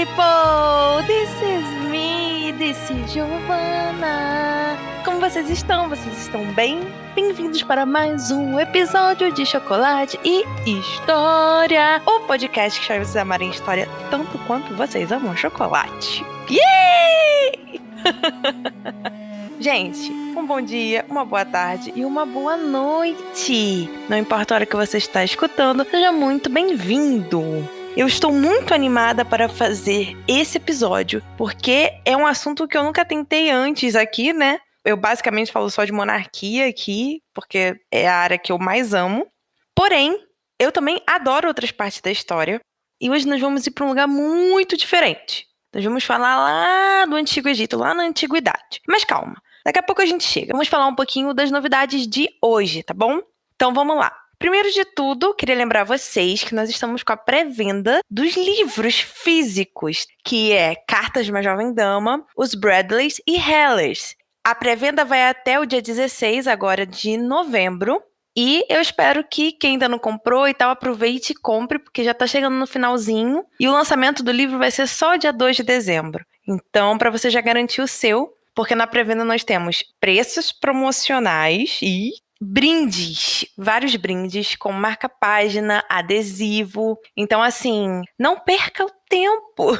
people! This is me, this is Giovanna. Como vocês estão? Vocês estão bem? Bem-vindos para mais um episódio de Chocolate e História, o podcast que faz vocês amarem história tanto quanto vocês amam chocolate. Yay! Gente, um bom dia, uma boa tarde e uma boa noite. Não importa a hora que você está escutando, seja muito bem-vindo. Eu estou muito animada para fazer esse episódio, porque é um assunto que eu nunca tentei antes aqui, né? Eu basicamente falo só de monarquia aqui, porque é a área que eu mais amo. Porém, eu também adoro outras partes da história. E hoje nós vamos ir para um lugar muito diferente. Nós vamos falar lá do Antigo Egito, lá na Antiguidade. Mas calma, daqui a pouco a gente chega. Vamos falar um pouquinho das novidades de hoje, tá bom? Então vamos lá. Primeiro de tudo, queria lembrar vocês que nós estamos com a pré-venda dos livros físicos, que é Cartas de uma Jovem Dama, Os Bradleys e Hellers. A pré-venda vai até o dia 16 agora de novembro. E eu espero que quem ainda não comprou e tal, aproveite e compre, porque já tá chegando no finalzinho. E o lançamento do livro vai ser só dia 2 de dezembro. Então, para você já garantir o seu, porque na pré-venda nós temos preços promocionais e brindes, vários brindes com marca-página, adesivo. Então, assim, não perca o tempo.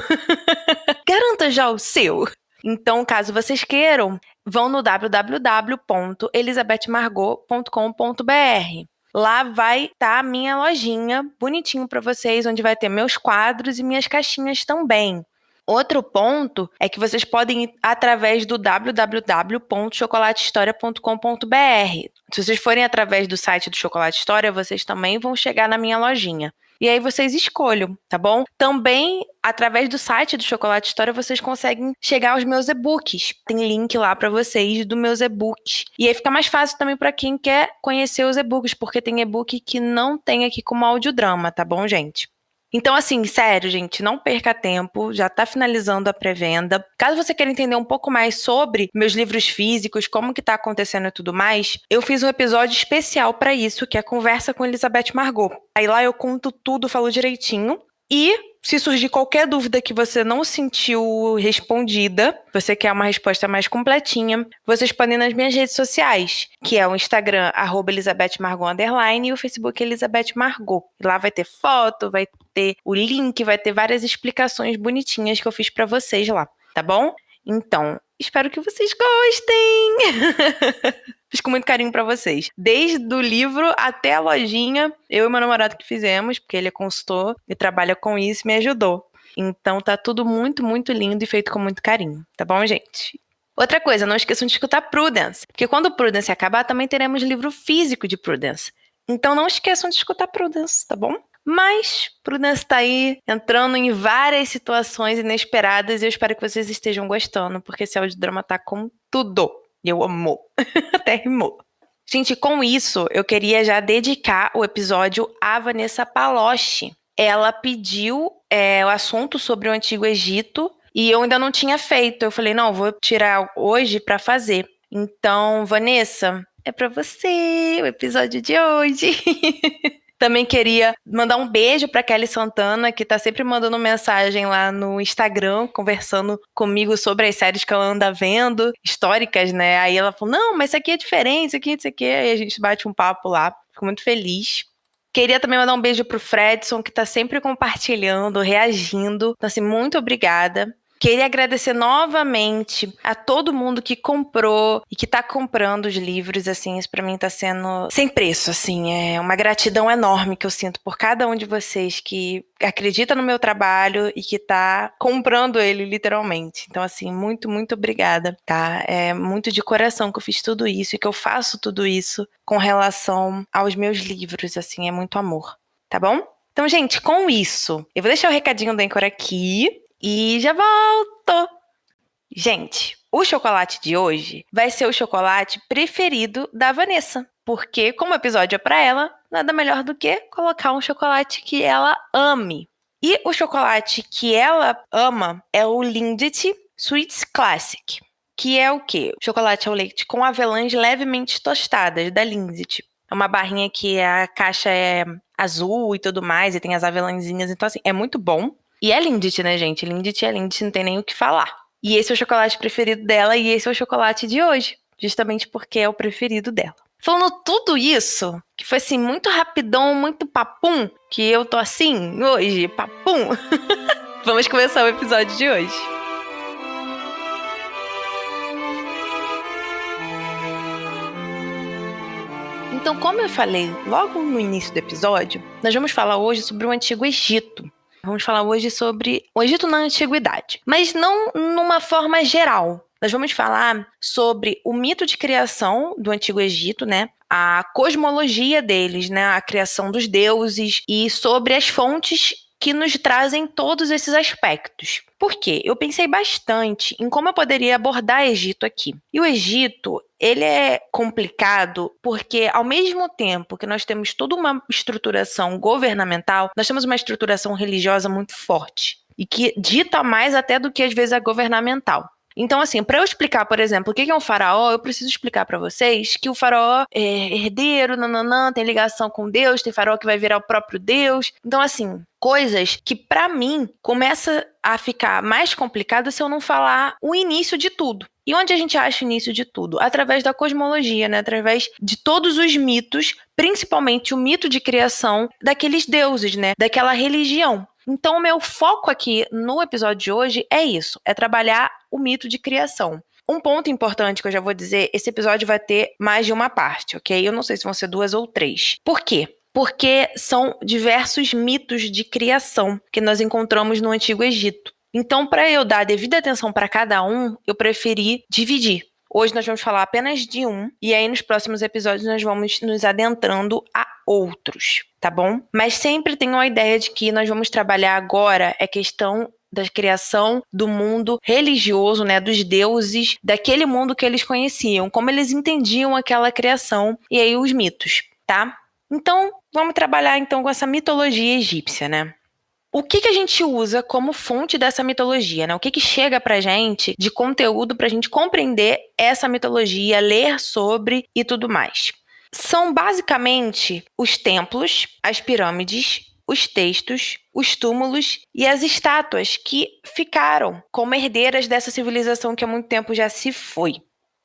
Garanta já o seu. Então, caso vocês queiram, vão no www.elizabethmargot.com.br. Lá vai estar a minha lojinha, bonitinho para vocês, onde vai ter meus quadros e minhas caixinhas também. Outro ponto é que vocês podem ir através do www.chocolatehistoria.com.br. Se vocês forem através do site do Chocolate História, vocês também vão chegar na minha lojinha. E aí vocês escolham, tá bom? Também, através do site do Chocolate História, vocês conseguem chegar aos meus e-books. Tem link lá para vocês dos meus e-books. E aí fica mais fácil também para quem quer conhecer os e-books, porque tem e-book que não tem aqui como audiodrama, tá bom, gente? Então, assim, sério, gente, não perca tempo, já tá finalizando a pré-venda. Caso você queira entender um pouco mais sobre meus livros físicos, como que tá acontecendo e tudo mais, eu fiz um episódio especial pra isso, que é a Conversa com Elizabeth Margot. Aí lá eu conto tudo, falo direitinho. E se surgir qualquer dúvida que você não sentiu respondida, você quer uma resposta mais completinha, vocês podem ir nas minhas redes sociais, que é o Instagram, @ElizabethMargot_, e o Facebook Elizabeth Margot. Lá vai ter foto, vai ter o link, vai ter várias explicações bonitinhas que eu fiz pra vocês lá, tá bom? Então, espero que vocês gostem! Fiz com muito carinho pra vocês. Desde o livro até a lojinha, eu e meu namorado que fizemos, porque ele é consultor e trabalha com isso, me ajudou. Então tá tudo muito, muito lindo e feito com muito carinho, tá bom, gente? Outra coisa, não esqueçam de escutar Prudence, porque quando o Prudence acabar, também teremos livro físico de Prudence. Então não esqueçam de escutar Prudence, tá bom? Mas Prudence tá aí entrando em várias situações inesperadas e eu espero que vocês estejam gostando, porque esse audiodrama tá com tudo. Eu amo. Até rimou. Gente, com isso, eu queria já dedicar o episódio à Vanessa Paloche. Ela pediu o assunto sobre o Antigo Egito e eu ainda não tinha feito. Eu falei, não, vou tirar hoje pra fazer. Então, Vanessa, é pra você o episódio de hoje. Também queria mandar um beijo pra Kelly Santana, que tá sempre mandando mensagem lá no Instagram, conversando comigo sobre as séries que ela anda vendo, históricas, né? Aí ela falou, não, mas isso aqui é diferente, isso aqui, isso aqui. Aí a gente bate um papo lá. Fico muito feliz. Queria também mandar um beijo pro Fredson, que tá sempre compartilhando, reagindo. Então, assim, muito obrigada. Queria agradecer novamente a todo mundo que comprou e que tá comprando os livros, assim, isso pra mim tá sendo sem preço, assim, é uma gratidão enorme que eu sinto por cada um de vocês que acredita no meu trabalho e que tá comprando ele, literalmente. Então, assim, muito, muito obrigada, tá? É muito de coração que eu fiz tudo isso e que eu faço tudo isso com relação aos meus livros, assim, é muito amor, tá bom? Então, gente, com isso, eu vou deixar o recadinho da Anchor aqui e já volto! Gente, o chocolate de hoje vai ser o chocolate preferido da Vanessa. Porque, como o episódio é pra ela, nada melhor do que colocar um chocolate que ela ame. E o chocolate que ela ama é o Lindt Sweets Classic. Que é o quê? O chocolate ao leite com avelãs levemente tostadas, da Lindt. É uma barrinha que a caixa é azul e tudo mais, e tem as avelãzinhas. Então, assim, é muito bom. E é Lindt, né, gente? Lindt é Lindt, não tem nem o que falar. E esse é o chocolate preferido dela e esse é o chocolate de hoje, justamente porque é o preferido dela. Falando tudo isso, que foi assim, muito rapidão, muito papum, que eu tô assim hoje, papum. Vamos começar o episódio de hoje. Então, como eu falei logo no início do episódio, nós vamos falar hoje sobre o Antigo Egito. Vamos falar hoje sobre o Egito na Antiguidade, mas não numa forma geral. Nós vamos falar sobre o mito de criação do Antigo Egito, né? A cosmologia deles, né? A criação dos deuses e sobre as fontes que nos trazem todos esses aspectos. Por quê? Eu pensei bastante em como eu poderia abordar o Egito aqui. E o Egito, ele é complicado porque, ao mesmo tempo que nós temos toda uma estruturação governamental, nós temos uma estruturação religiosa muito forte e que dita mais até do que, às vezes, a governamental. Então, assim, para eu explicar, por exemplo, o que é um faraó, eu preciso explicar para vocês que o faraó é herdeiro, nananã, tem ligação com Deus, tem faraó que vai virar o próprio Deus. Então, assim, coisas que para mim começa a ficar mais complicado se eu não falar o início de tudo. E onde a gente acha o início de tudo? Através da cosmologia, né? Através de todos os mitos, principalmente o mito de criação daqueles deuses, né? Daquela religião. Então, o meu foco aqui no episódio de hoje é isso, é trabalhar o mito de criação. Um ponto importante que eu já vou dizer, esse episódio vai ter mais de uma parte, ok? Eu não sei se vão ser 2 ou 3. Por quê? Porque são diversos mitos de criação que nós encontramos no Antigo Egito. Então, para eu dar a devida atenção para cada um, eu preferi dividir. Hoje nós vamos falar apenas de um, e aí nos próximos episódios nós vamos nos adentrando a outros, tá bom? Mas sempre tenham a ideia de que nós vamos trabalhar agora a questão da criação do mundo religioso, né, dos deuses, daquele mundo que eles conheciam, como eles entendiam aquela criação, e aí os mitos, tá? Então, vamos trabalhar então com essa mitologia egípcia, né? O que a gente usa como fonte dessa mitologia, né? O que chega pra gente de conteúdo pra gente compreender essa mitologia, ler sobre e tudo mais? São basicamente os templos, as pirâmides, os textos, os túmulos e as estátuas que ficaram como herdeiras dessa civilização que há muito tempo já se foi.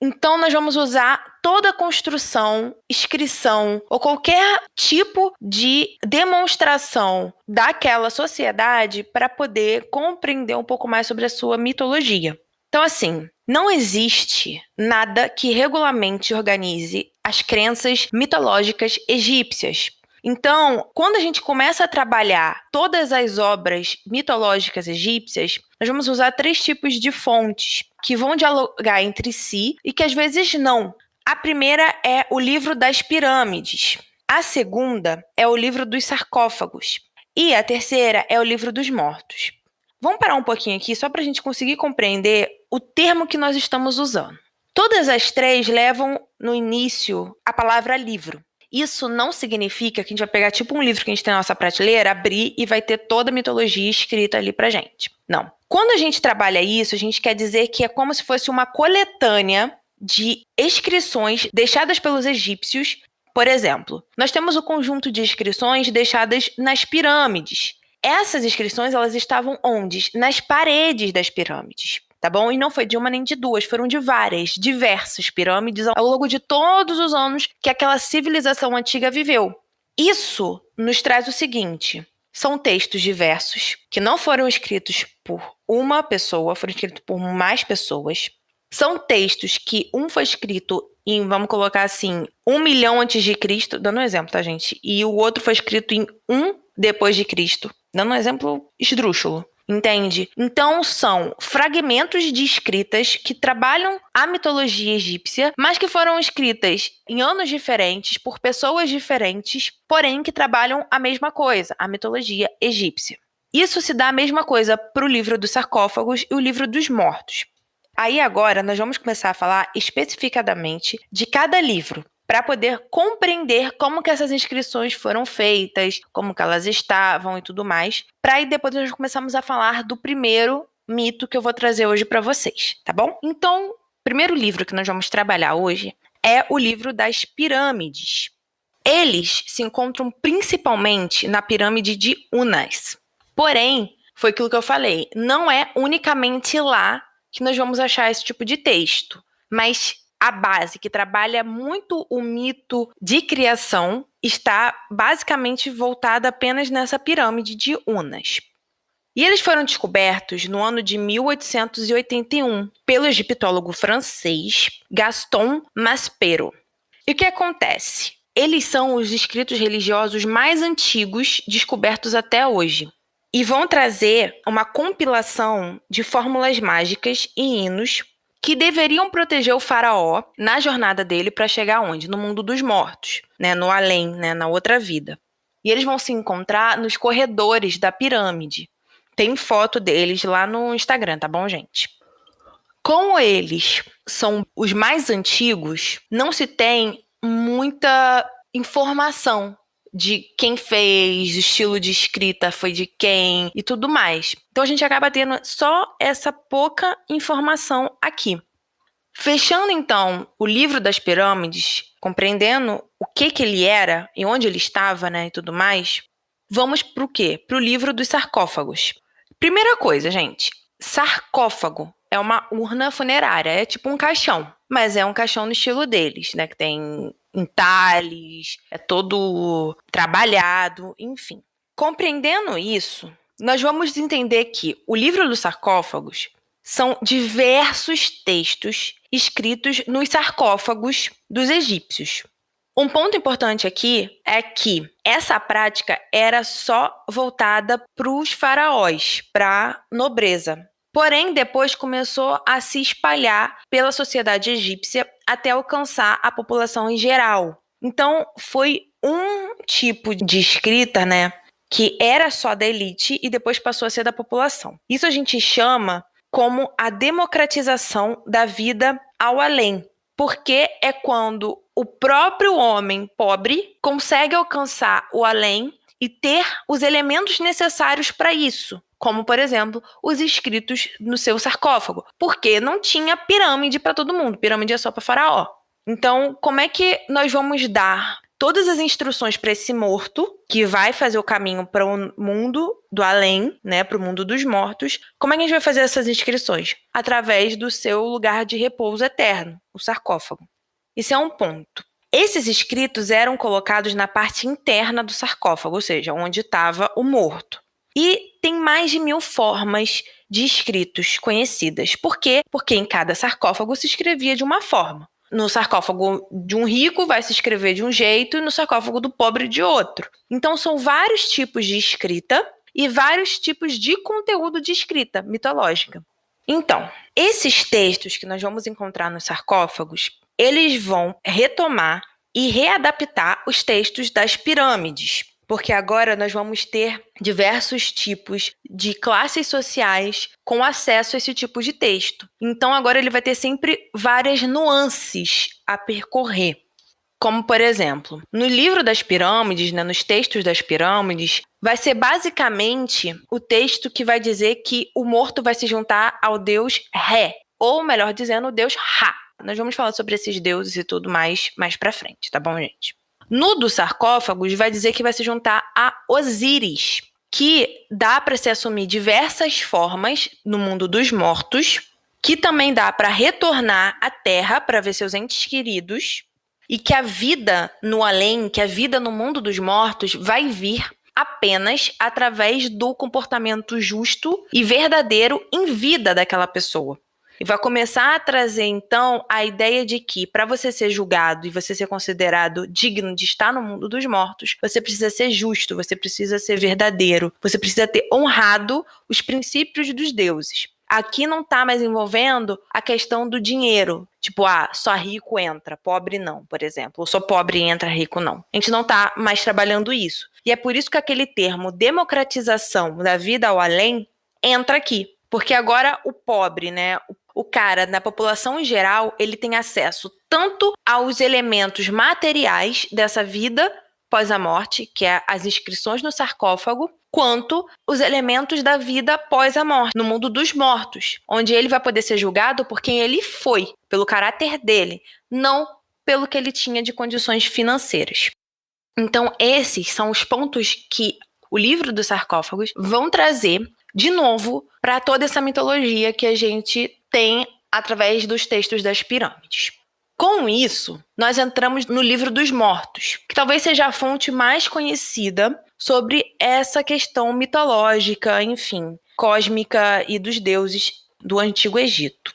Então, nós vamos usar toda a construção, inscrição ou qualquer tipo de demonstração daquela sociedade para poder compreender um pouco mais sobre a sua mitologia. Então, assim, não existe nada que regulamente organize as crenças mitológicas egípcias. Então, quando a gente começa a trabalhar todas as obras mitológicas egípcias, nós vamos usar 3 tipos de fontes que vão dialogar entre si e que às vezes não. A primeira é o livro das pirâmides. A segunda é o livro dos sarcófagos. E a terceira é o livro dos mortos. Vamos parar um pouquinho aqui só para a gente conseguir compreender o termo que nós estamos usando. Todas as 3 levam no início a palavra livro. Isso não significa que a gente vai pegar tipo um livro que a gente tem na nossa prateleira, abrir e vai ter toda a mitologia escrita ali pra gente. Não. Quando a gente trabalha isso, a gente quer dizer que é como se fosse uma coletânea de inscrições deixadas pelos egípcios. Por exemplo, nós temos o conjunto de inscrições deixadas nas pirâmides. Essas inscrições, elas estavam onde? Nas paredes das pirâmides. Tá bom? E não foi de uma nem de 2, foram de várias, diversas pirâmides ao longo de todos os anos que aquela civilização antiga viveu. Isso nos traz o seguinte: são textos diversos que não foram escritos por uma pessoa, foram escritos por mais pessoas. São textos que um foi escrito em, vamos colocar assim, 1 milhão antes de Cristo, dando um exemplo, tá, gente? E o outro foi escrito em 1 depois de Cristo, dando um exemplo esdrúxulo. Entende? Então, são fragmentos de escritas que trabalham a mitologia egípcia, mas que foram escritas em anos diferentes, por pessoas diferentes, porém que trabalham a mesma coisa, a mitologia egípcia. Isso se dá a mesma coisa para o livro dos sarcófagos e o livro dos mortos. Aí agora nós vamos começar a falar especificadamente de cada livro, para poder compreender como que essas inscrições foram feitas, como que elas estavam e tudo mais, para aí depois nós começamos a falar do primeiro mito que eu vou trazer hoje para vocês, tá bom? Então, o primeiro livro que nós vamos trabalhar hoje é o livro das pirâmides. Eles se encontram principalmente na pirâmide de Unas. Porém, foi aquilo que eu falei. Não é unicamente lá que nós vamos achar esse tipo de texto, mas a base, que trabalha muito o mito de criação, está basicamente voltada apenas nessa pirâmide de Unas. E eles foram descobertos no ano de 1881 pelo egiptólogo francês Gaston Maspero. E o que acontece? Eles são os escritos religiosos mais antigos descobertos até hoje. E vão trazer uma compilação de fórmulas mágicas e hinos que deveriam proteger o faraó na jornada dele para chegar onde? No mundo dos mortos, né? No além, né? Na outra vida. E eles vão se encontrar nos corredores da pirâmide. Tem foto deles lá no Instagram, tá bom, gente? Como eles são os mais antigos, não se tem muita informação de quem fez, o estilo de escrita foi de quem e tudo mais. Então a gente acaba tendo só essa pouca informação aqui. Fechando então o livro das pirâmides, compreendendo o que ele era e onde ele estava, né, e tudo mais, vamos para o quê? Para o livro dos sarcófagos. Primeira coisa, gente, sarcófago é uma urna funerária, é tipo um caixão, mas é um caixão no estilo deles, né, que tem entalhes, é todo trabalhado, enfim. Compreendendo isso, nós vamos entender que o livro dos sarcófagos são diversos textos escritos nos sarcófagos dos egípcios. Um ponto importante aqui é que essa prática era só voltada para os faraós, para a nobreza. Porém, depois começou a se espalhar pela sociedade egípcia até alcançar a população em geral. Então, foi um tipo de escrita, né, que era só da elite e depois passou a ser da população. Isso a gente chama como a democratização da vida ao além, porque é quando o próprio homem pobre consegue alcançar o além e ter os elementos necessários para isso, como, por exemplo, os escritos no seu sarcófago, porque não tinha pirâmide para todo mundo, pirâmide é só para faraó. Então, como é que nós vamos dar todas as instruções para esse morto, que vai fazer o caminho para o mundo do além, né, para o mundo dos mortos? Como é que a gente vai fazer essas inscrições? Através do seu lugar de repouso eterno, o sarcófago. Isso é um ponto. Esses escritos eram colocados na parte interna do sarcófago, ou seja, onde estava o morto. E tem mais de 1000 formas de escritos conhecidas. Por quê? Porque em cada sarcófago se escrevia de uma forma. No sarcófago de um rico vai se escrever de um jeito e no sarcófago do pobre de outro. Então são vários tipos de escrita e vários tipos de conteúdo de escrita mitológica. Então, esses textos que nós vamos encontrar nos sarcófagos, eles vão retomar e readaptar os textos das pirâmides, porque agora nós vamos ter diversos tipos de classes sociais com acesso a esse tipo de texto. Então agora ele vai ter sempre várias nuances a percorrer. Como, por exemplo, no livro das pirâmides, né, nos textos das pirâmides, vai ser basicamente o texto que vai dizer que o morto vai se juntar ao deus Ré, ou melhor dizendo, o deus Ra. Nós vamos falar sobre esses deuses e tudo mais pra frente, tá bom, gente? No dos sarcófagos, vai dizer que vai se juntar a Osíris, que dá para se assumir diversas formas no mundo dos mortos, que também dá para retornar à Terra para ver seus entes queridos, e que a vida no além, que a vida no mundo dos mortos vai vir apenas através do comportamento justo e verdadeiro em vida daquela pessoa. E vai começar a trazer, então, a ideia de que, para você ser julgado e você ser considerado digno de estar no mundo dos mortos, você precisa ser justo, você precisa ser verdadeiro, você precisa ter honrado os princípios dos deuses. Aqui não está mais envolvendo a questão do dinheiro. Tipo, só rico entra, pobre não, por exemplo. Ou só pobre entra, rico não. A gente não está mais trabalhando isso. E é por isso que aquele termo democratização da vida ao além entra aqui. Porque agora o pobre, né, o cara, na população em geral, ele tem acesso tanto aos elementos materiais dessa vida pós a morte, que é as inscrições no sarcófago, quanto os elementos da vida após a morte, no mundo dos mortos, onde ele vai poder ser julgado por quem ele foi, pelo caráter dele, não pelo que ele tinha de condições financeiras. Então, esses são os pontos que o livro dos sarcófagos vão trazer de novo, para toda essa mitologia que a gente tem através dos textos das pirâmides. Com isso, nós entramos no Livro dos Mortos, que talvez seja a fonte mais conhecida sobre essa questão mitológica, enfim, cósmica e dos deuses do Antigo Egito.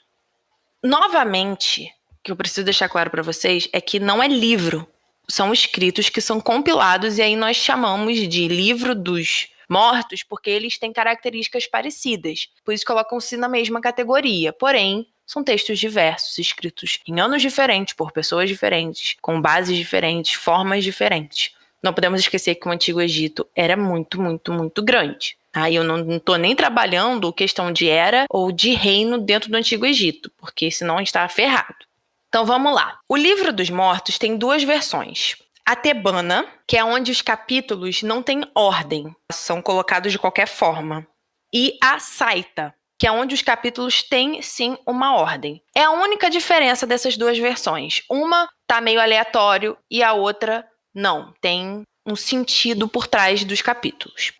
Novamente, o que eu preciso deixar claro para vocês é que não é livro, são escritos que são compilados e aí nós chamamos de Livro dos Mortos porque eles têm características parecidas, por isso colocam-se na mesma categoria, porém são textos diversos, escritos em anos diferentes, por pessoas diferentes, com bases diferentes, formas diferentes. Não podemos esquecer que o Antigo Egito era muito, muito, muito grande. Aí eu não estou nem trabalhando questão de era ou de reino dentro do Antigo Egito, porque senão a gente está ferrado. Então vamos lá. O Livro dos Mortos tem duas versões. A tebana, que é onde os capítulos não têm ordem, são colocados de qualquer forma. E a saita, que é onde os capítulos têm, sim, uma ordem. É a única diferença dessas duas versões. Uma tá meio aleatório e a outra não. Tem um sentido por trás dos capítulos.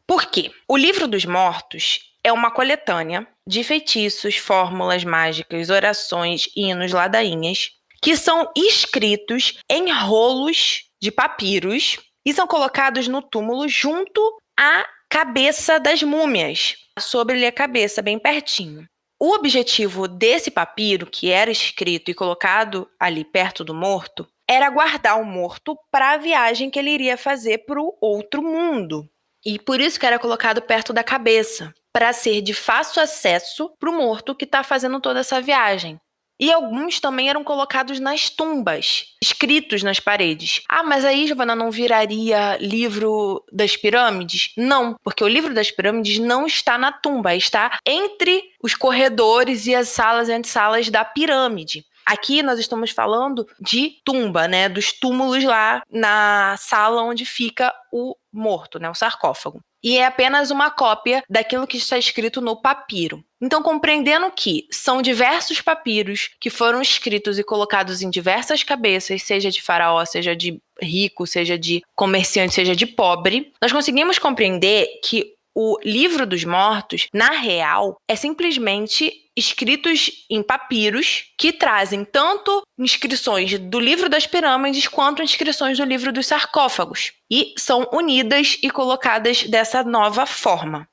Por quê? O Livro dos Mortos é uma coletânea de feitiços, fórmulas mágicas, orações, hinos, ladainhas, que são escritos em rolos de papiros e são colocados no túmulo junto à cabeça das múmias, sobre a cabeça, bem pertinho. O objetivo desse papiro, que era escrito e colocado ali perto do morto, era guardar o morto para a viagem que ele iria fazer para o outro mundo. E por isso que era colocado perto da cabeça, para ser de fácil acesso para o morto que está fazendo toda essa viagem. E alguns também eram colocados nas tumbas, escritos nas paredes. Ah, mas aí, Giovana, não viraria livro das pirâmides? Não, porque o livro das pirâmides não está na tumba, está entre os corredores e as salas e antessalas da pirâmide. Aqui nós estamos falando de tumba, né? Dos túmulos lá na sala onde fica o morto, né? O sarcófago. E é apenas uma cópia daquilo que está escrito no papiro. Então, compreendendo que são diversos papiros que foram escritos e colocados em diversas cabeças, seja de faraó, seja de rico, seja de comerciante, seja de pobre, nós conseguimos compreender que o Livro dos Mortos, na real, é simplesmente escritos em papiros que trazem tanto inscrições do Livro das Pirâmides quanto inscrições do Livro dos Sarcófagos. E são unidas e colocadas dessa nova forma.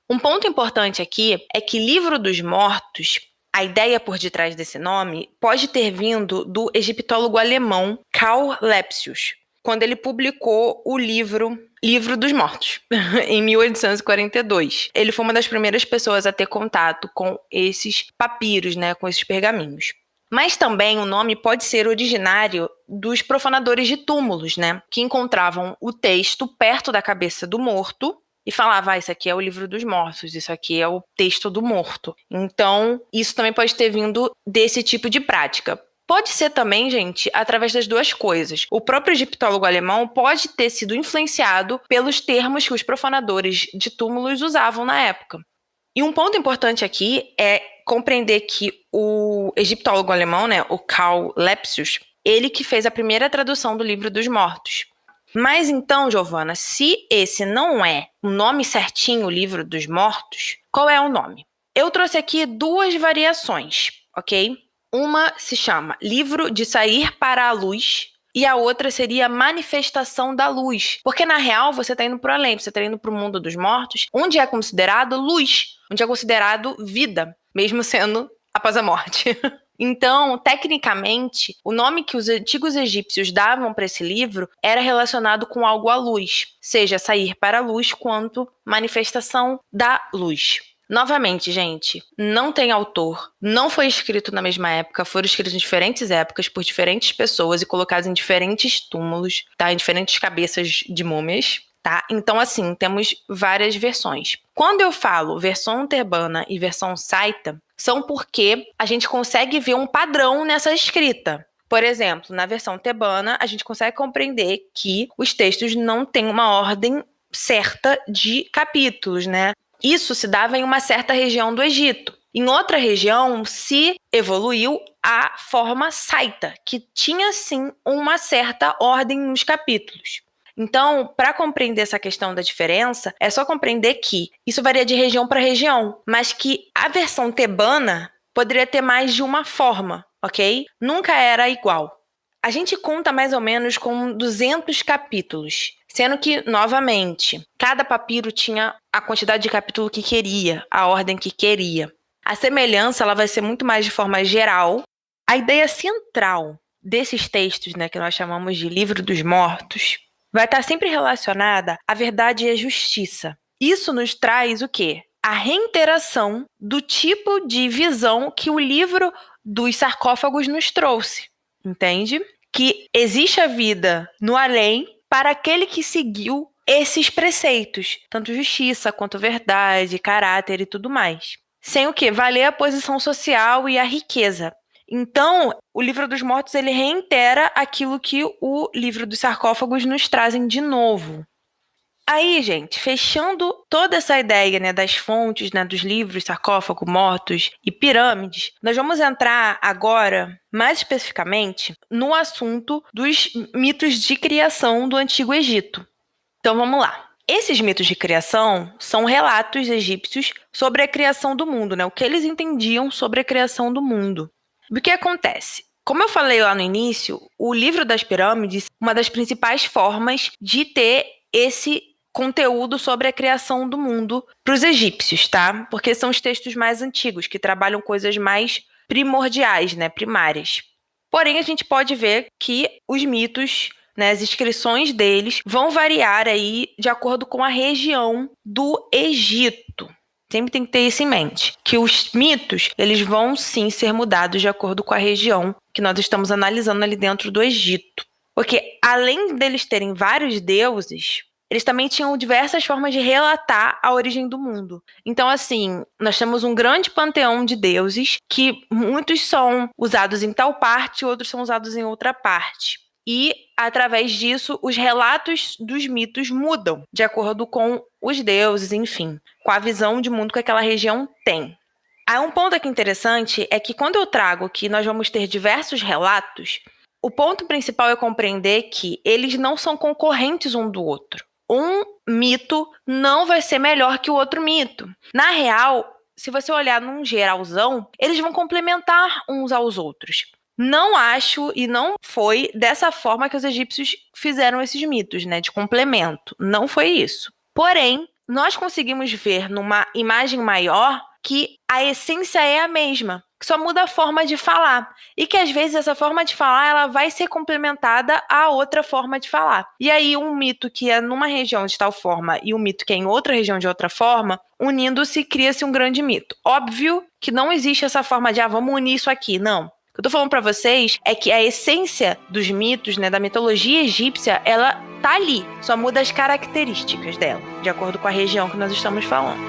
Um ponto importante aqui é que Livro dos Mortos, a ideia por detrás desse nome, pode ter vindo do egiptólogo alemão Karl Lepsius, quando ele publicou o Livro dos Mortos, em 1842. Ele foi uma das primeiras pessoas a ter contato com esses papiros, né, com esses pergaminhos. Mas também o nome pode ser originário dos profanadores de túmulos, né, que encontravam o texto perto da cabeça do morto e falavam, isso aqui é o Livro dos Mortos, isso aqui é o texto do morto. Então, isso também pode ter vindo desse tipo de prática. Pode ser também, gente, através das duas coisas. O próprio egiptólogo alemão pode ter sido influenciado pelos termos que os profanadores de túmulos usavam na época. E um ponto importante aqui é compreender que o egiptólogo alemão, né, o Karl Lepsius, ele que fez a primeira tradução do Livro dos Mortos. Mas então, Giovana, se esse não é o nome certinho, o Livro dos Mortos, qual é o nome? Eu trouxe aqui duas variações, ok? Uma se chama Livro de Sair para a Luz e a outra seria Manifestação da Luz. Porque, na real, você está indo para o além, você está indo para o mundo dos mortos, onde é considerado luz, onde é considerado vida, mesmo sendo após a morte. Então, tecnicamente, o nome que os antigos egípcios davam para esse livro era relacionado com algo à luz, seja sair para a luz quanto manifestação da luz. Novamente, gente, não tem autor, não foi escrito na mesma época, foram escritos em diferentes épocas por diferentes pessoas e colocados em diferentes túmulos, tá? Em diferentes cabeças de múmias, tá? Então, assim, temos várias versões. Quando eu falo versão tebana e versão saita, são porque a gente consegue ver um padrão nessa escrita. Por exemplo, na versão tebana, a gente consegue compreender que os textos não têm uma ordem certa de capítulos, né? Isso se dava em uma certa região do Egito. Em outra região, se evoluiu a forma saita, que tinha, sim, uma certa ordem nos capítulos. Então, para compreender essa questão da diferença, é só compreender que isso varia de região para região, mas que a versão tebana poderia ter mais de uma forma, ok? Nunca era igual. A gente conta mais ou menos com 200 capítulos, sendo que, novamente, cada papiro tinha a quantidade de capítulo que queria, a ordem que queria. A semelhança ela vai ser muito mais de forma geral. A ideia central desses textos, né, que nós chamamos de Livro dos Mortos, vai estar sempre relacionada à verdade e à justiça. Isso nos traz o quê? A reiteração do tipo de visão que o livro dos sarcófagos nos trouxe, entende? Que existe a vida no além para aquele que seguiu esses preceitos, tanto justiça quanto verdade, caráter e tudo mais. Sem o quê? Valer a posição social e a riqueza. Então, o Livro dos Mortos ele reitera aquilo que o Livro dos Sarcófagos nos trazem de novo. Aí, gente, fechando toda essa ideia, né, das fontes, né, dos livros, sarcófago, mortos e pirâmides, nós vamos entrar agora, mais especificamente, no assunto dos mitos de criação do Antigo Egito. Então, vamos lá. Esses mitos de criação são relatos egípcios sobre a criação do mundo, né, o que eles entendiam sobre a criação do mundo. O que acontece? Como eu falei lá no início, o livro das pirâmides, uma das principais formas de ter esse conteúdo sobre a criação do mundo para os egípcios, tá? Porque são os textos mais antigos, que trabalham coisas mais primordiais, né, primárias. Porém, a gente pode ver que os mitos, né, as inscrições deles vão variar aí de acordo com a região do Egito. Sempre tem que ter isso em mente, que os mitos, eles vão sim ser mudados de acordo com a região que nós estamos analisando ali dentro do Egito. Porque além deles terem vários deuses, eles também tinham diversas formas de relatar a origem do mundo. Então, assim, nós temos um grande panteão de deuses que muitos são usados em tal parte, outros são usados em outra parte. E, através disso, os relatos dos mitos mudam, de acordo com os deuses, enfim, com a visão de mundo que aquela região tem. Aí um ponto aqui interessante é que quando eu trago que nós vamos ter diversos relatos, o ponto principal é compreender que eles não são concorrentes um do outro. Um mito não vai ser melhor que o outro mito. Na real, se você olhar num geralzão, eles vão complementar uns aos outros. Não acho e não foi dessa forma que os egípcios fizeram esses mitos, né, de complemento. Não foi isso. Porém, nós conseguimos ver numa imagem maior que a essência é a mesma, que só muda a forma de falar. E que às vezes essa forma de falar ela vai ser complementada a outra forma de falar. E aí um mito que é numa região de tal forma e um mito que é em outra região de outra forma, unindo-se cria-se um grande mito. Óbvio que não existe essa forma de vamos unir isso aqui, não. O que eu tô falando pra vocês é que a essência dos mitos, né, da mitologia egípcia, ela tá ali. Só muda as características dela, de acordo com a região que nós estamos falando.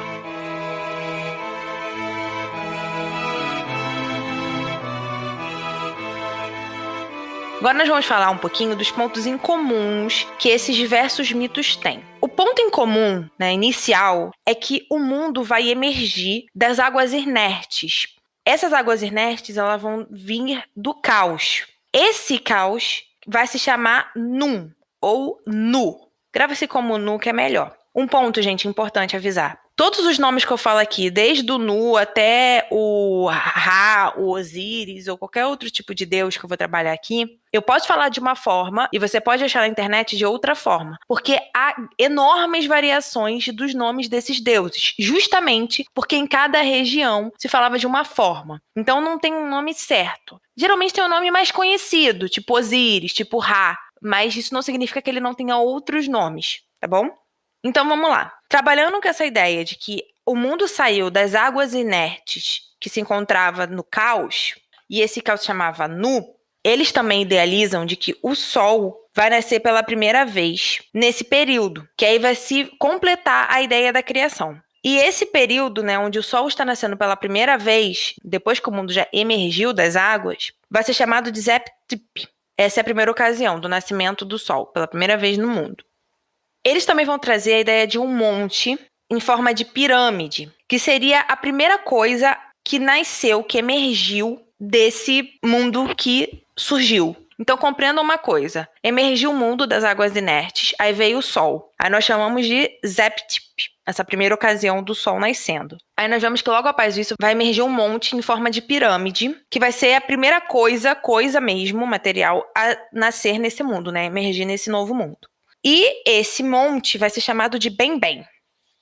Agora nós vamos falar um pouquinho dos pontos em comuns que esses diversos mitos têm. O ponto em comum, né, inicial, é que o mundo vai emergir das águas inertes. Essas águas inertes elas vão vir do caos. Esse caos vai se chamar Num, ou Nu. Grava-se como Nu, que é melhor. Um ponto, gente, importante avisar. Todos os nomes que eu falo aqui, desde o Nu até o Ra, o Osíris, ou qualquer outro tipo de deus que eu vou trabalhar aqui, eu posso falar de uma forma e você pode achar na internet de outra forma. Porque há enormes variações dos nomes desses deuses, justamente porque em cada região se falava de uma forma. Então não tem um nome certo. Geralmente tem um nome mais conhecido, tipo Osíris, tipo Ra, mas isso não significa que ele não tenha outros nomes, tá bom? Então vamos lá. Trabalhando com essa ideia de que o mundo saiu das águas inertes que se encontrava no caos, e esse caos se chamava Nu, eles também idealizam de que o Sol vai nascer pela primeira vez nesse período, que aí vai se completar a ideia da criação. E esse período, né, onde o Sol está nascendo pela primeira vez, depois que o mundo já emergiu das águas, vai ser chamado de Zep-Tip. Essa é a primeira ocasião do nascimento do Sol, pela primeira vez no mundo. Eles também vão trazer a ideia de um monte em forma de pirâmide, que seria a primeira coisa que nasceu, que emergiu desse mundo que surgiu. Então, compreenda uma coisa. Emergiu o mundo das águas inertes, aí veio o Sol. Aí nós chamamos de Zeptip, essa primeira ocasião do Sol nascendo. Aí nós vemos que logo após isso vai emergir um monte em forma de pirâmide, que vai ser a primeira coisa mesmo, material, a nascer nesse mundo, né? Emergir nesse novo mundo. E esse monte vai ser chamado de Bem-Bem.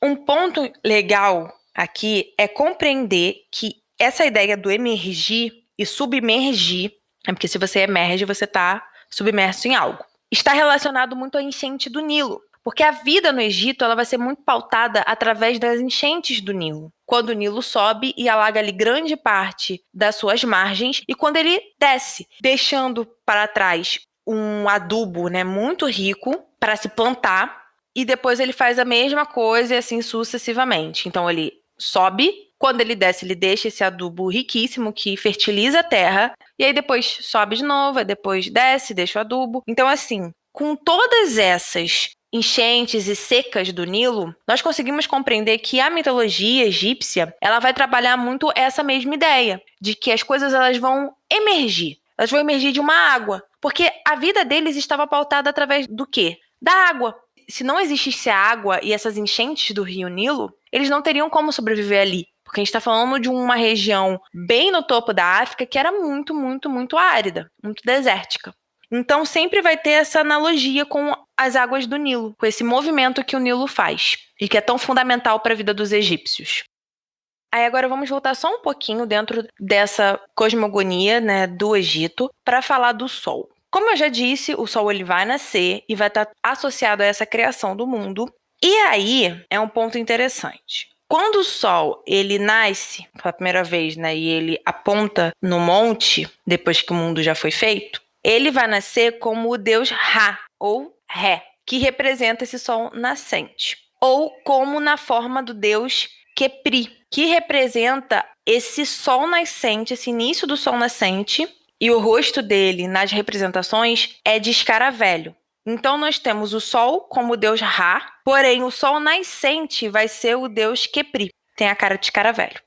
Um ponto legal aqui é compreender que essa ideia do emergir e submergir, é porque se você emerge, você está submerso em algo, está relacionado muito à enchente do Nilo. Porque a vida no Egito ela vai ser muito pautada através das enchentes do Nilo. Quando o Nilo sobe e alaga ali grande parte das suas margens, e quando ele desce, deixando para trás um adubo, né, muito rico para se plantar, e depois ele faz a mesma coisa e assim sucessivamente. Então ele sobe, quando ele desce, ele deixa esse adubo riquíssimo que fertiliza a terra, e aí depois sobe de novo, aí depois desce, deixa o adubo. Então assim, com todas essas enchentes e secas do Nilo, nós conseguimos compreender que a mitologia egípcia, ela vai trabalhar muito essa mesma ideia, de que as coisas elas vão emergir. Elas vão emergir de uma água, porque a vida deles estava pautada através do quê? Da água. Se não existisse a água e essas enchentes do rio Nilo, eles não teriam como sobreviver ali. Porque a gente está falando de uma região bem no topo da África que era muito, muito, muito árida, muito desértica. Então sempre vai ter essa analogia com as águas do Nilo, com esse movimento que o Nilo faz e que é tão fundamental para a vida dos egípcios. Aí agora vamos voltar só um pouquinho dentro dessa cosmogonia, né, do Egito para falar do Sol. Como eu já disse, o Sol ele vai nascer e vai estar associado a essa criação do mundo. E aí é um ponto interessante. Quando o Sol ele nasce pela primeira vez, né, e ele aponta no monte depois que o mundo já foi feito, ele vai nascer como o deus Ra, ou Ré, que representa esse sol nascente. Ou como na forma do deus Khepri, que representa esse sol nascente, esse início do sol nascente, e o rosto dele nas representações é de escaravelho. Então nós temos o sol como o deus Ra, porém o sol nascente vai ser o deus Khepri, tem a cara de escaravelho.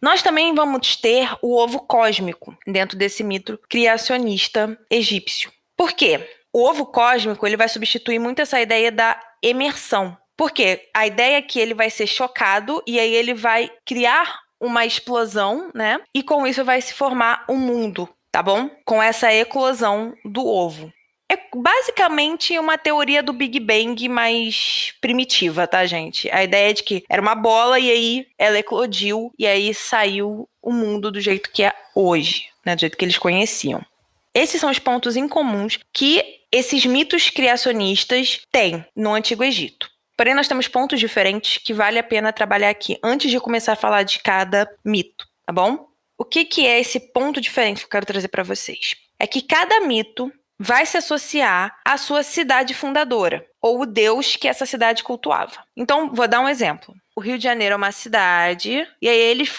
Nós também vamos ter o ovo cósmico dentro desse mito criacionista egípcio. Por quê? O ovo cósmico ele vai substituir muito essa ideia da emersão. Por quê? A ideia é que ele vai ser chocado e aí ele vai criar uma explosão, né? E com isso vai se formar um mundo, tá bom? Com essa eclosão do ovo. É basicamente uma teoria do Big Bang mais primitiva, tá, gente? A ideia é de que era uma bola e aí ela eclodiu e aí saiu o mundo do jeito que é hoje, né? Do jeito que eles conheciam. Esses são os pontos incomuns que esses mitos criacionistas têm no Antigo Egito. Porém, nós temos pontos diferentes que vale a pena trabalhar aqui antes de começar a falar de cada mito, tá bom? O que é esse ponto diferente que eu quero trazer para vocês? É que cada mito vai se associar à sua cidade fundadora, ou o deus que essa cidade cultuava. Então, vou dar um exemplo. O Rio de Janeiro é uma cidade, e aí eles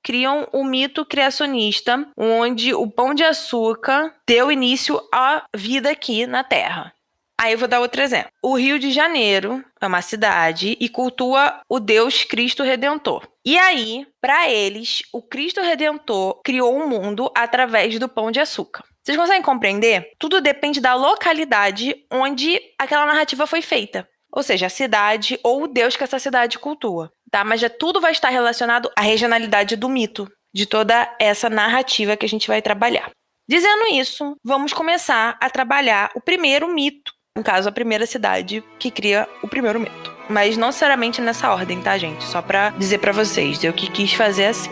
criam o mito criacionista, onde o Pão de Açúcar deu início à vida aqui na Terra. Aí eu vou dar outro exemplo. O Rio de Janeiro é uma cidade e cultua o Deus Cristo Redentor. E aí, para eles, o Cristo Redentor criou o mundo através do Pão de Açúcar. Vocês conseguem compreender? Tudo depende da localidade onde aquela narrativa foi feita. Ou seja, a cidade ou o Deus que essa cidade cultua. Tá? Mas já tudo vai estar relacionado à regionalidade do mito, de toda essa narrativa que a gente vai trabalhar. Dizendo isso, vamos começar a trabalhar o primeiro mito. No caso, a primeira cidade que cria o primeiro mito. Mas não necessariamente nessa ordem, tá, gente? Só pra dizer pra vocês, eu que quis fazer assim.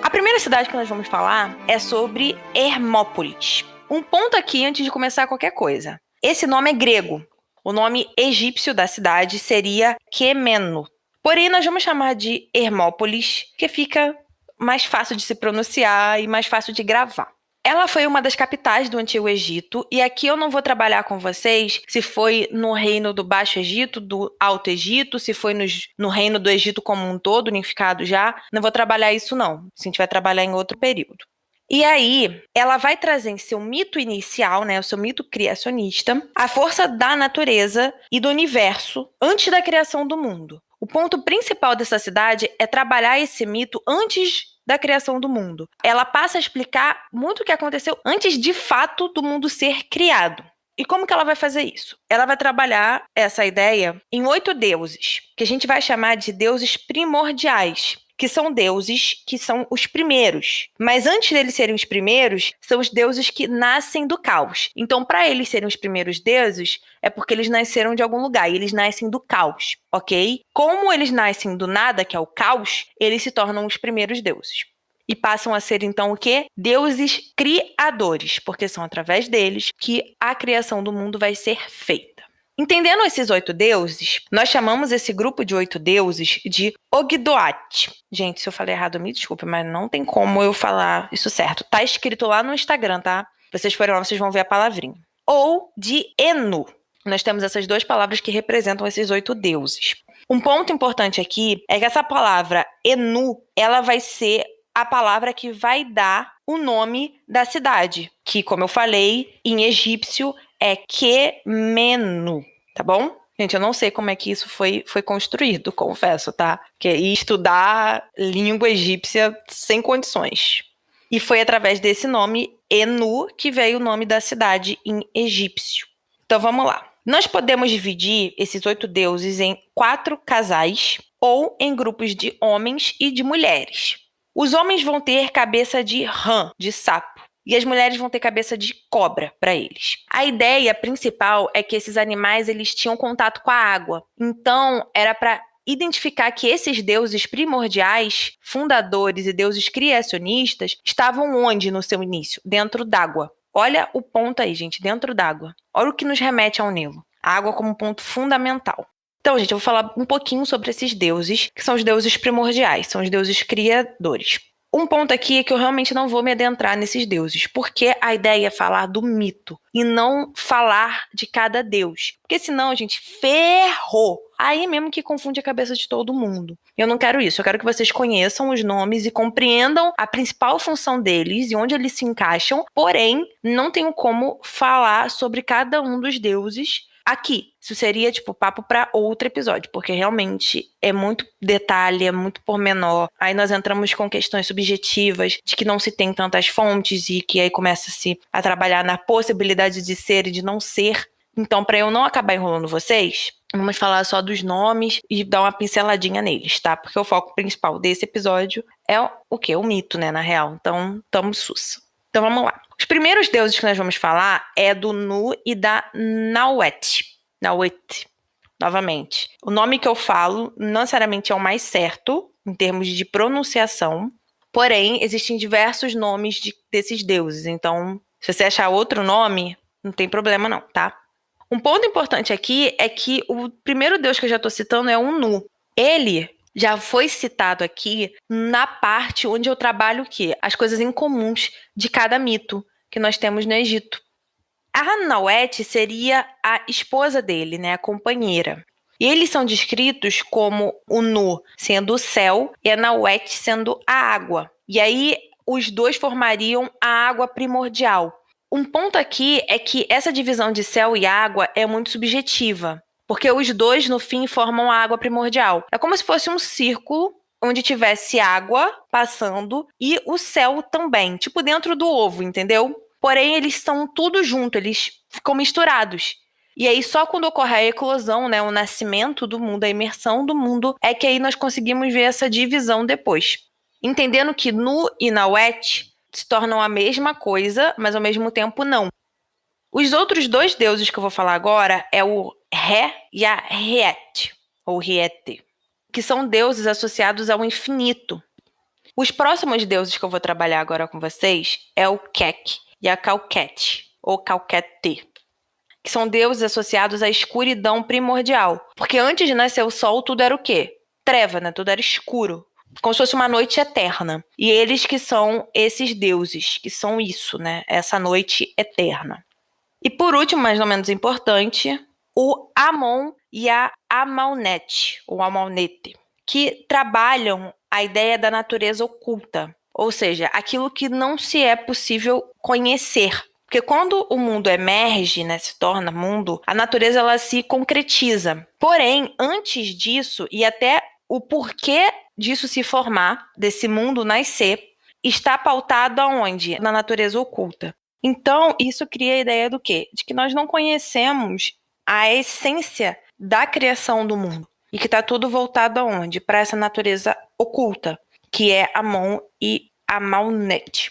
A primeira cidade que nós vamos falar é sobre Hermópolis. Um ponto aqui antes de começar qualquer coisa. Esse nome é grego. O nome egípcio da cidade seria Quemeno. Porém, nós vamos chamar de Hermópolis, que fica mais fácil de se pronunciar e mais fácil de gravar. Ela foi uma das capitais do Antigo Egito, e aqui eu não vou trabalhar com vocês se foi no reino do Baixo Egito, do Alto Egito, se foi no reino do Egito como um todo, unificado já. Não vou trabalhar isso não, a gente vai trabalhar em outro período. E aí, ela vai trazer em seu mito inicial, né, o seu mito criacionista, a força da natureza e do universo antes da criação do mundo. O O ponto principal dessa cidade é trabalhar esse mito antes da criação do mundo. Ela passa a explicar muito o que aconteceu antes de fato do mundo ser criado. E como que ela vai fazer isso? Ela vai trabalhar essa ideia em 8 deuses, que a gente vai chamar de deuses primordiais, que são deuses que são os primeiros. Mas antes deles serem os primeiros, são os deuses que nascem do caos. Então, para eles serem os primeiros deuses, é porque eles nasceram de algum lugar, e eles nascem do caos, ok? Como eles nascem do nada, que é o caos, eles se tornam os primeiros deuses. E passam a ser, então, o quê? Deuses criadores, porque são através deles que a criação do mundo vai ser feita. Entendendo esses 8 deuses, nós chamamos esse grupo de 8 deuses de Ogdoad. Gente, se eu falei errado, me desculpe, mas não tem como eu falar isso certo. Tá escrito lá no Instagram, tá? Vocês forem lá, vocês vão ver a palavrinha. Ou de Enu. Nós temos essas 2 palavras que representam esses 8 deuses. Um ponto importante aqui é que essa palavra Enu, ela vai ser a palavra que vai dar o nome da cidade, que, como eu falei, em egípcio é Quemenu, tá bom? Gente, eu não sei como é que isso foi construído, confesso, tá? Que ia estudar língua egípcia sem condições. E foi através desse nome, Enu, que veio o nome da cidade em egípcio. Então, vamos lá. Nós podemos dividir esses 8 deuses em 4 casais ou em grupos de homens e de mulheres. Os homens vão ter cabeça de rã, de sapo, e as mulheres vão ter cabeça de cobra para eles. A ideia principal é que esses animais eles tinham contato com a água. Então, era para identificar que esses deuses primordiais, fundadores e deuses criacionistas, estavam onde no seu início? Dentro d'água. Olha o ponto aí, gente, dentro d'água. Olha o que nos remete ao Nilo. A água como ponto fundamental. Então, gente, eu vou falar um pouquinho sobre esses deuses, que são os deuses primordiais, são os deuses criadores. Um ponto aqui é que eu realmente não vou me adentrar nesses deuses, porque a ideia é falar do mito e não falar de cada deus. Porque senão, gente, ferrou. Aí mesmo que confunde a cabeça de todo mundo. Eu não quero isso, eu quero que vocês conheçam os nomes e compreendam a principal função deles e onde eles se encaixam, porém, não tenho como falar sobre cada um dos deuses aqui. Isso seria, papo para outro episódio, porque realmente é muito detalhe, é muito pormenor. Aí nós entramos com questões subjetivas, de que não se tem tantas fontes e que aí começa-se a trabalhar na possibilidade de ser e de não ser. Então, para eu não acabar enrolando vocês, vamos falar só dos nomes e dar uma pinceladinha neles, tá? Porque o foco principal desse episódio é o quê? O mito, né, na real. Então, tamo sus. Então, vamos lá. Os primeiros deuses que nós vamos falar é do Nu e da Nauet. Nauet, novamente. O nome que eu falo não necessariamente é o mais certo, em termos de pronunciação, porém, existem diversos nomes desses deuses. Então, se você achar outro nome, não tem problema não, tá? Um ponto importante aqui é que o primeiro deus que eu já estou citando é o Nu. Ele já foi citado aqui na parte onde eu trabalho o quê? As coisas incomuns de cada mito que nós temos no Egito. A Nauet seria a esposa dele, né? A companheira. E eles são descritos como o Nu sendo o céu e a Nauet sendo a água. E aí os dois formariam a água primordial. Um ponto aqui é que essa divisão de céu e água é muito subjetiva, porque os dois, no fim, formam a água primordial. É como se fosse um círculo onde tivesse água passando e o céu também, tipo dentro do ovo, entendeu? Porém, eles estão tudo junto, eles ficam misturados. E aí, só quando ocorre a eclosão, né, o nascimento do mundo, a imersão do mundo, é que aí nós conseguimos ver essa divisão depois. Entendendo que Nu e Nauet se tornam a mesma coisa, mas ao mesmo tempo não. Os outros 2 deuses que eu vou falar agora é o Ré e a Riet, ou Riete, que são deuses associados ao infinito. Os próximos deuses que eu vou trabalhar agora com vocês é o Kek e a Kauket, ou Kaukete, que são deuses associados à escuridão primordial. Porque antes de nascer o sol, tudo era o quê? Treva, né? Tudo era escuro. Como se fosse uma noite eterna. E eles que são esses deuses, que são isso, né? Essa noite eterna. E por último, mais ou menos importante, o Amon e a Amalnet, ou Amalnete, que trabalham a ideia da natureza oculta. Ou seja, aquilo que não se é possível conhecer. Porque quando o mundo emerge, né, se torna mundo, a natureza ela se concretiza. Porém, antes disso, e até o porquê disso se formar, desse mundo nascer, está pautado aonde? Na natureza oculta. Então, isso cria a ideia do quê? De que nós não conhecemos a essência da criação do mundo. E que está tudo voltado aonde? Para essa natureza oculta, que é Amon e Amalnet.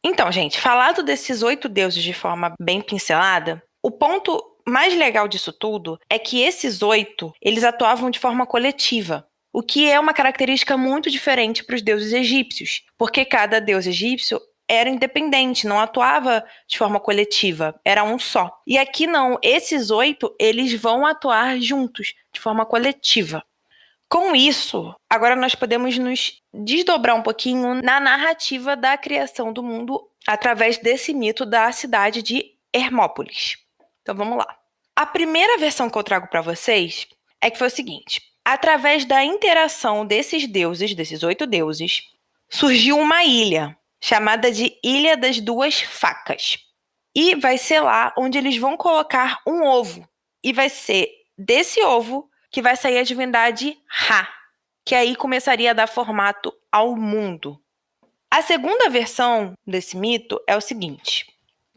Então, gente, falado desses 8 deuses de forma bem pincelada, o ponto mais legal disso tudo é que esses 8, eles atuavam de forma coletiva, o que é uma característica muito diferente para os deuses egípcios, porque cada deus egípcio era independente, não atuava de forma coletiva, era um só. E aqui não, esses 8, eles vão atuar juntos, de forma coletiva. Com isso, agora nós podemos nos desdobrar um pouquinho na narrativa da criação do mundo através desse mito da cidade de Hermópolis. Então vamos lá. A primeira versão que eu trago para vocês é que foi o seguinte: através da interação desses deuses, desses 8 deuses, surgiu uma ilha chamada de Ilha das Duas Facas. E vai ser lá onde eles vão colocar um ovo. E vai ser desse ovo que vai sair a divindade Ra, que aí começaria a dar formato ao mundo. A segunda versão desse mito é o seguinte,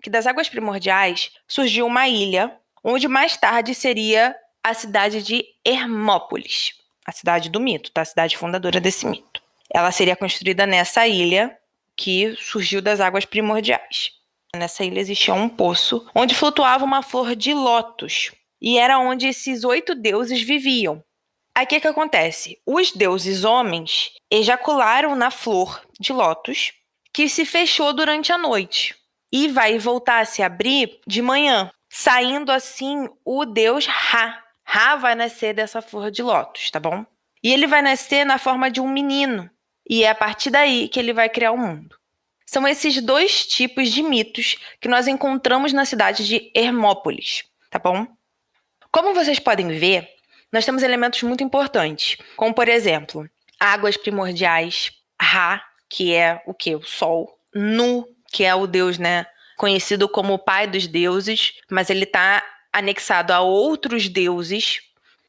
que das águas primordiais surgiu uma ilha, onde mais tarde seria a cidade de Hermópolis, a cidade do mito, tá? A cidade fundadora desse mito. Ela seria construída nessa ilha que surgiu das águas primordiais. Nessa ilha existia um poço, onde flutuava uma flor de lótus, e era onde esses 8 deuses viviam. Aí o que acontece? Os deuses homens ejacularam na flor de lótus, que se fechou durante a noite. E vai voltar a se abrir de manhã, saindo assim o deus Ra. Ra vai nascer dessa flor de lótus, tá bom? E ele vai nascer na forma de um menino. E é a partir daí que ele vai criar o mundo. São esses 2 tipos de mitos que nós encontramos na cidade de Hermópolis, tá bom? Como vocês podem ver, nós temos elementos muito importantes, como, por exemplo, águas primordiais, Ra, que é o quê? O Sol, Nu, que é o deus, né, conhecido como o pai dos deuses, mas ele está anexado a outros deuses,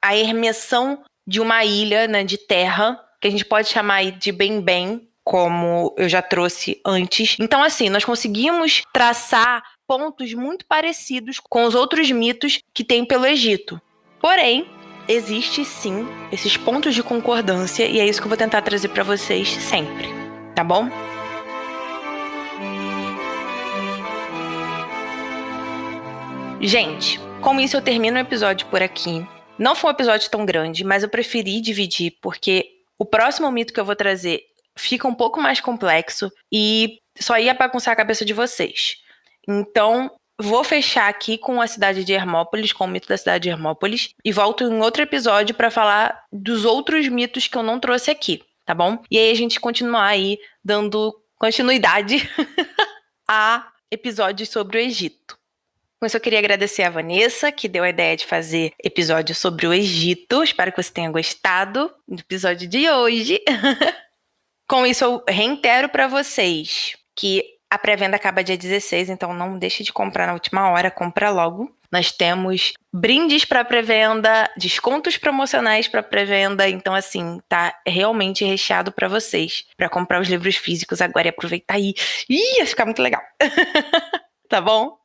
a ermeção de uma ilha, né, de terra, que a gente pode chamar de Bem-Bem, como eu já trouxe antes. Então, assim, nós conseguimos traçar pontos muito parecidos com os outros mitos que tem pelo Egito. Porém, existe sim esses pontos de concordância e é isso que eu vou tentar trazer para vocês sempre, tá bom? Gente, com isso eu termino o episódio por aqui. Não foi um episódio tão grande, mas eu preferi dividir porque o próximo mito que eu vou trazer fica um pouco mais complexo e só ia bagunçar a cabeça de vocês. Então, vou fechar aqui com a cidade de Hermópolis, com o mito da cidade de Hermópolis, e volto em outro episódio para falar dos outros mitos que eu não trouxe aqui, tá bom? E aí a gente continuar aí dando continuidade a episódios sobre o Egito. Com isso eu queria agradecer a Vanessa, que deu a ideia de fazer episódio sobre o Egito. Espero que você tenha gostado do episódio de hoje. Com isso eu reitero para vocês que a pré-venda acaba dia 16, então não deixe de comprar na última hora, compra logo. Nós temos brindes para pré-venda, descontos promocionais para pré-venda, então assim, tá realmente recheado para vocês, para comprar os livros físicos agora e aproveitar aí. Ia ficar muito legal. Tá bom?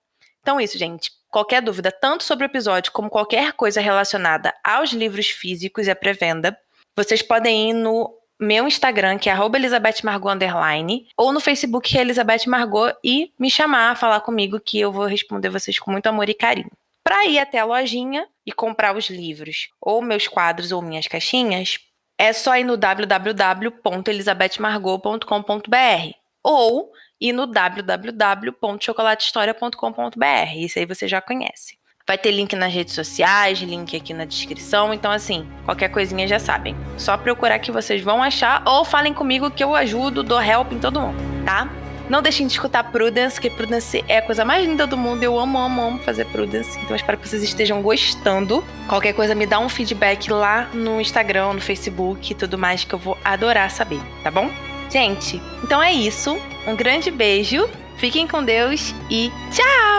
Então é isso, gente. Qualquer dúvida, tanto sobre o episódio como qualquer coisa relacionada aos livros físicos e à pré-venda, vocês podem ir no meu Instagram, que é @ElisabethMargot_, ou no Facebook, que é Elizabeth Margot, e me chamar, falar comigo, que eu vou responder vocês com muito amor e carinho. Para ir até a lojinha e comprar os livros, ou meus quadros, ou minhas caixinhas, é só ir no www.elisabethmargot.com.br ou ir no www.chocolatehistoria.com.br. Isso aí você já conhece. Vai ter link nas redes sociais, link aqui na descrição. Então, assim, qualquer coisinha já sabem. Só procurar que vocês vão achar ou falem comigo que eu ajudo, dou help em todo mundo, tá? Não deixem de escutar Prudence, que Prudence é a coisa mais linda do mundo. Eu amo, amo, amo fazer Prudence. Então, eu espero que vocês estejam gostando. Qualquer coisa, me dá um feedback lá no Instagram, no Facebook e tudo mais, que eu vou adorar saber, tá bom? Gente, então é isso. Um grande beijo Fiquem com Deus e tchau!